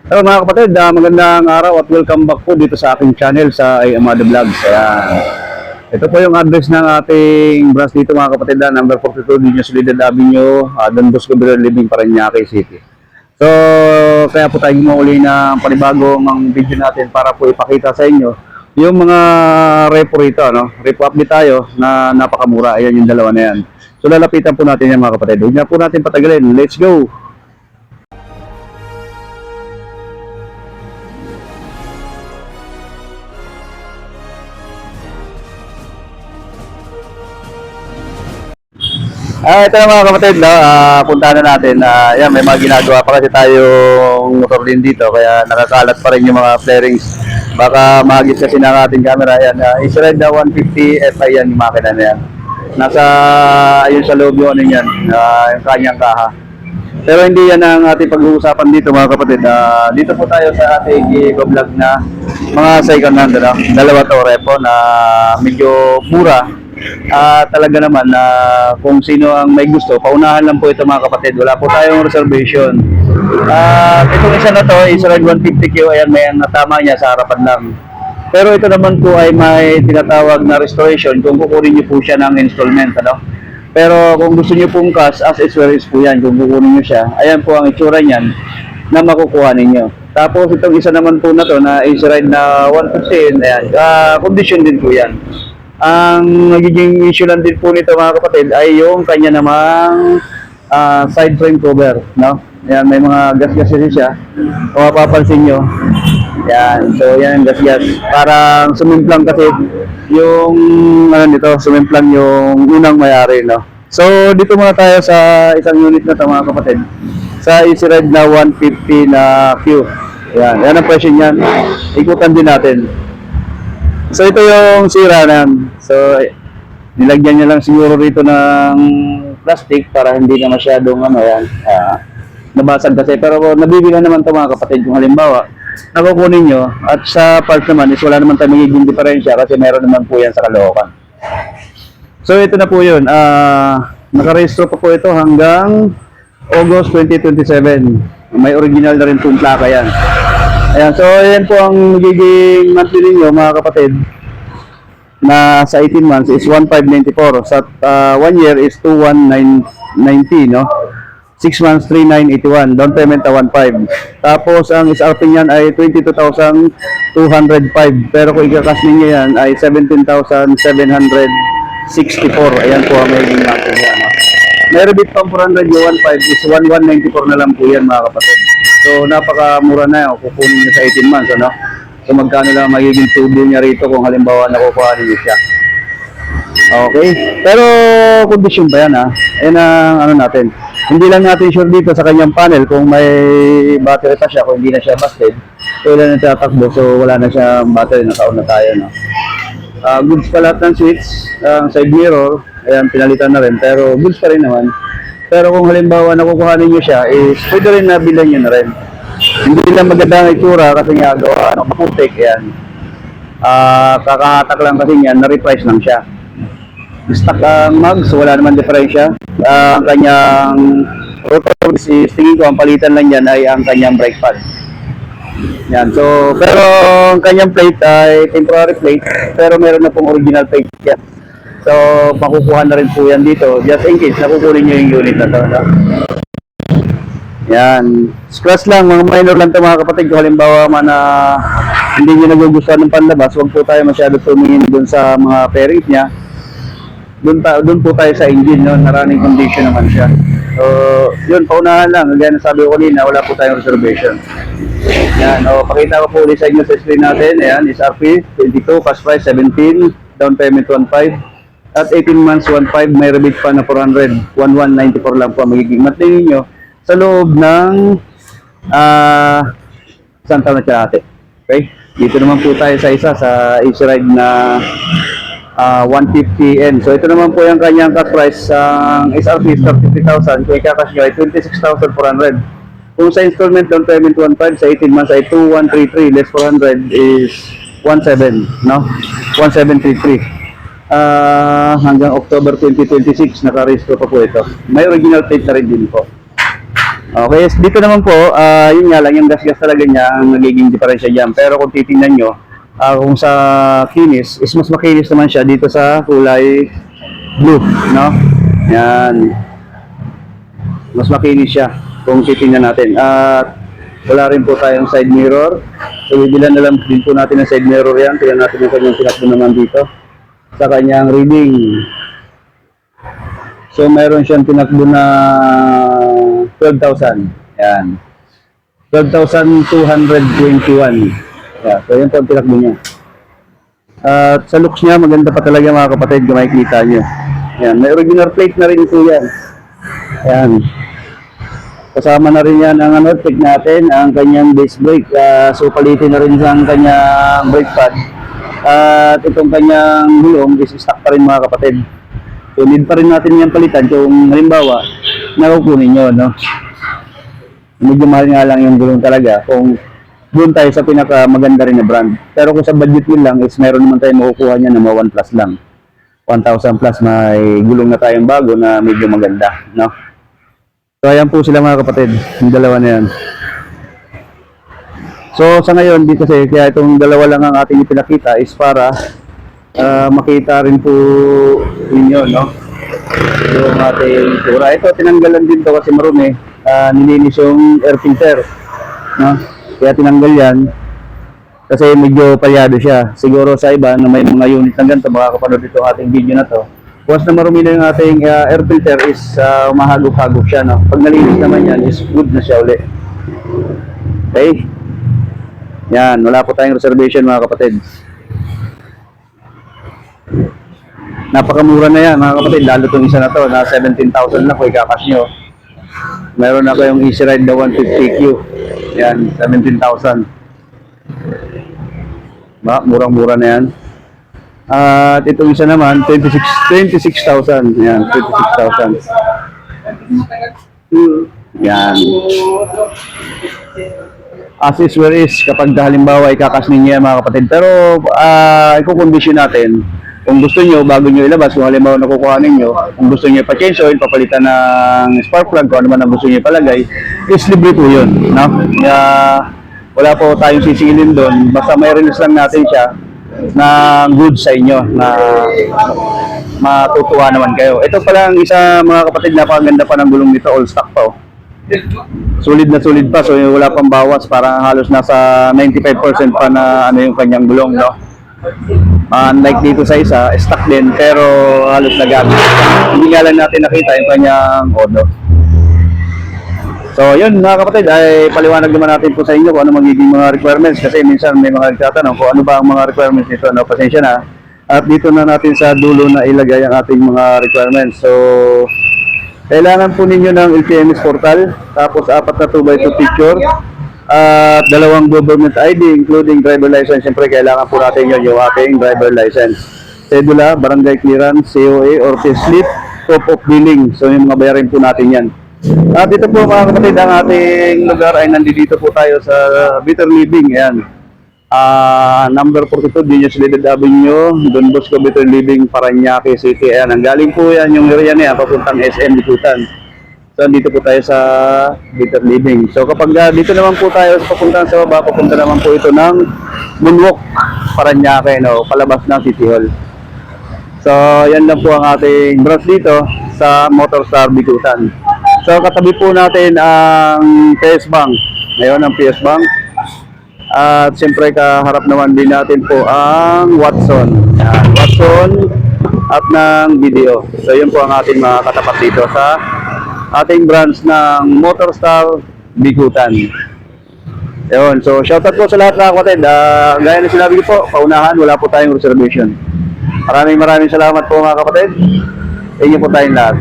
Hello mga kapatid, magandang araw at welcome back po dito sa aking channel sa Amado Vlogs. Ayan. Ito po yung address ng ating branch dito mga kapatid, number 42 Dinyos Soledad Avenue, Don Bosco Living, Parañaque City. So, kaya po tayo muli ng panibagong video natin para po ipakita sa inyo yung mga repo rito, no? Repo update tayo na napakamura. Ayan yung dalawa na yan. So, lalapitan po natin yan mga kapatid. Huwag na po natin patagalin. Let's go! Ito na mga kapatid, no? Puntahan na natin. Yan, may mga ginagawa pa kasi tayong motor din dito, kaya nakakalat pa rin yung mga flarings. Baka magis kasi ng ating camera. Yan, Israel na 150 Fi yan yung makina na yan. Nasa, ayun sa loob yung ano yan, yung kanyang kaha. Pero hindi yan ang ating pag-uusapan dito mga kapatid. Dito po tayo sa ating vlog na mga second hand, no? Dalawa to repo na medyo mura. Talaga naman na kung sino ang may gusto, paunahan lang po ito mga kapatid. Wala po tayong reservation. Itong isa na to, Israel 150Q, ayan, may ang natama niya sa harapan lang. Pero ito naman po ay may tinatawag na restoration kung kukunin niyo po siya ng installment, ano? Pero kung gusto niyo pong cash, as is where is po yan, kung kukunin niyo siya, ayan po ang itsura niyan na makukuha ninyo. Tapos itong isa naman po na to na Israel na 115, ayan, condition din po yan. Ang nagiging issue lang din po nito mga kapatid ay yung kanya namang side frame cover, no? Yan, may mga gas-gas din siya. Kung mapapansin nyo, yan, so yan, gas-gas. Parang sumimplang kasi yung, ano nito, sumimplang yung unang may-ari, no? So, dito muna tayo sa isang unit na ito mga kapatid. Sa Easy Ride na 150 na Q. Yan, yan ang presyo niyan. Ikutan din natin. So ito yung sira nan. So nilagyan niya lang siguro rito ng plastic para hindi na masyadong ano yan. Nabasag kasi, pero nabibilan naman ito mga kapatid kung halimbawa nakukunin nyo at sa parts naman is wala naman tayo magiging diferensya kasi meron naman po yan sa Caloocan. So ito na po yun. Nakarehistro pa po ito hanggang August 2027. May original na rin pong plaka yan. Ayan, so ayan po ang magiging monthly ninyo mga kapatid na sa 18 months is 1,594. Sa 1 year is 2,190, no? 6 months, 3,981. Down payment na 1,500. Tapos ang SRP niyan ay 22,205. Pero kung ika-cash ninyo yan ay 17,764. Ayan po ang magiging monthly niya, no? May rebate pang 400 yung 1,500 is 1,194 na lang po yan mga kapatid. So napakamura na yun, kukunin nyo sa 18 months, ano? So magkano lang magiging tubo niya rito kung halimbawa nakukuha niyo siya. Okay, pero condition pa yan, ha? Ayan ang ano natin. Hindi lang natin sure dito sa kanyang panel kung may battery pa siya, kung hindi na siya busted. So wala na siya takbo, so wala na siya battery, nakaon na tayo, no? Goods pa lahat ng switch, side mirror, ayan, pinalitan na rin, pero goods pa rin naman. Pero kung halimbawa nakukuha ninyo siya, is pwede rin nabilan nyo na rin. Hindi lang maganda ang itsura kasi nga gawa, maputik, yan. Kakahatak lang kasi yan, na-reprice lang siya. Stock ang mags, wala naman diferensya. Ang kanyang rotor is, tingin ko, ang palitan lang yan ay ang kanyang brake pad. Yan, so, pero ang kanyang plate ay temporary plate, pero meron na pong original plate yan. So, makukuha na rin po yan dito. Just in case, nakukunin nyo yung unit na to, no? Yan. Scratch lang, mga minor lang ito mga kapatid. Kung halimbawa man na hindi nyo nagugustuhan ng panlabas, huwag po tayo masyado tumingin dun sa mga fairings niya. Dun po tayo sa engine, no? Na running condition naman siya. So, yun, paunahan lang. Again, sabi ko kanina, wala po tayong reservation. Yan, pakita ko po ulit sa inyo sa screen natin. Ayan, SRP, 22, cash price, 17, down payment, 1,500. At 18 months, 1,500, may rebate pa na 400, 1,194 lang po ang magiging monthly ninyo sa loob ng isang taon na siya ate. Okay? Dito naman po tayo sa isa, sa Easy Ride na 150N. So ito naman po yung kanyang cash price. Ang SRP is 33,000, kung ika-cash nyo ay 26,400. Kung sa installment down payment 1,500, sa 18 months ay 2,133, less 400 is 1,700, no? 1,733. Hanggang October 2026 naka-register pa po ito. May original plate na rin din po. Okay, dito naman po, yun nga lang, yung gas-gas talaga niya ang nagiging diferensya dyan. Pero kung titingnan nyo, kung sa kinis, is mas makinis naman siya dito sa kulay blue, no? Yan. Mas makinis siya kung titingnan natin. At wala rin po tayong side mirror. So, bibilan na lang din po natin ang side mirror yan. Tingnan natin yung kanyang tinakbo naman dito sa kanyang reading. So, meron siyang tinakbo na 12,000. Yan. 12,221. Yeah, so, yun po ang tinakbo niya. At sa looks niya, maganda pa talaga mga kapatid kung makikita niyo. Yan. May original plate na rin po yan. Yan. Kasama na rin yan ang check natin, ang kanyang disc brake. So, palitin na rin ang kanyang brake pad. At itong kanyang gulong is stock pa rin mga kapatid. So, need pa rin natin yung palitan kung halimbawa, nakukunin nyo, no? Medyo mahal nga lang yung gulong talaga kung doon tayo sa pinaka maganda rin na brand. Pero kung sa budget nyo lang, is meron naman tayo makukuha niya na 1 plus lang. 1,000 plus may gulong na tayong bago na medyo maganda, no? So, ayan po sila mga kapatid, yung dalawa na yan. So, sa ngayon, di kasi, kaya itong dalawa lang ang ating ipinakita is para makita rin po ninyo, no? Yung ating tura. Ito, tinanggalan din to kasi marumi. Nilinis yung air filter, no? Kaya tinanggal yan kasi medyo palyado siya. Siguro sa iba na may mga unit ng ganito, makakapanood ito ating video na to. Once na marumi na yung ating air filter is mahagop-hagop siya, no? Pag nalinis naman yan is good na siya uli. Okay? Yan, wala po tayong reservation mga kapatid. Napakamura na yan mga kapatid, lalo itong isa na to na 17,000 na po ikakas nyo. Meron ako yung Easy Ride na 150Q. Yan, 17,000. Murang-mura na yan. At itong isa naman, 26,000. Yan, 26,000. Yan. As is where is, kapag halimbawa ikakas ninyo yan mga kapatid. Pero, ikukondisyon natin. Kung gusto nyo, bago nyo ilabas, kung halimbawa nakukuha ninyo, kung gusto nyo pa-change oil, papalitan ng spark plug, kung ano man ang gusto nyo palagay, is libre po yun, no? Wala po tayong sisingilin doon, basta may release lang natin siya na good sa inyo, na matutuwa naman kayo. Ito pala ang isa mga kapatid, napakaganda pa ng gulong nito, all stock pa. Solid na solid pa, so wala pang bawas, parang halos nasa 95% pa na ano yung kanyang gulong, no? Unlike dito sa isa, stock din, pero halos nagamit. Hindi nga lang natin nakita yung kanyang odo. So yun mga kapatid, ay paliwanag naman natin po sa inyo kung ano magiging mga requirements, kasi minsan may mga nagtatanong kung ano ba ang mga requirements nito, no? Pasensya na. At dito na natin sa dulo na ilagay ang ating mga requirements. So kailangan po ninyo ng LTMS portal, tapos 4 na 2x2 picture, at 2 government ID including driver license. Siyempre kailangan po natin yun, yung ating driver license, cedula, barangay clearance, COA or payslip, top of billing. So yung mga bayarin po natin yan. At dito po mga kapatid, ang ating lugar ay nandito po tayo sa Better Living. Ayan, number 42 Dinyos Lilid Avenue, Don Bosco, Better Living, Parañaque City. Ayan, ang galing po yan, yung area na yan, papuntang SM Bikutan. So, dito po tayo sa Better Living. So, kapag dito naman po tayo papunta sa baba, papunta naman po ito ng Moonwalk, Parañaque, no? Palabas ng City Hall. So, yan lang po ang ating branch dito sa Motorstar Bikutan. So, katabi po natin ang PS Bank. Ngayon, ang PS Bank. At siyempre, kaharap naman din natin po ang Watson. Yan, Watson at ng video. So, yun po ang ating mga katapat dito sa ating branch ng Motorstar Bikutan. Ayun, so shoutout po sa lahat mga kapatid. Gaya na sinabi ko po, paunahan, wala po tayong reservation. Maraming salamat po mga kapatid. Thank you po tayong lahat.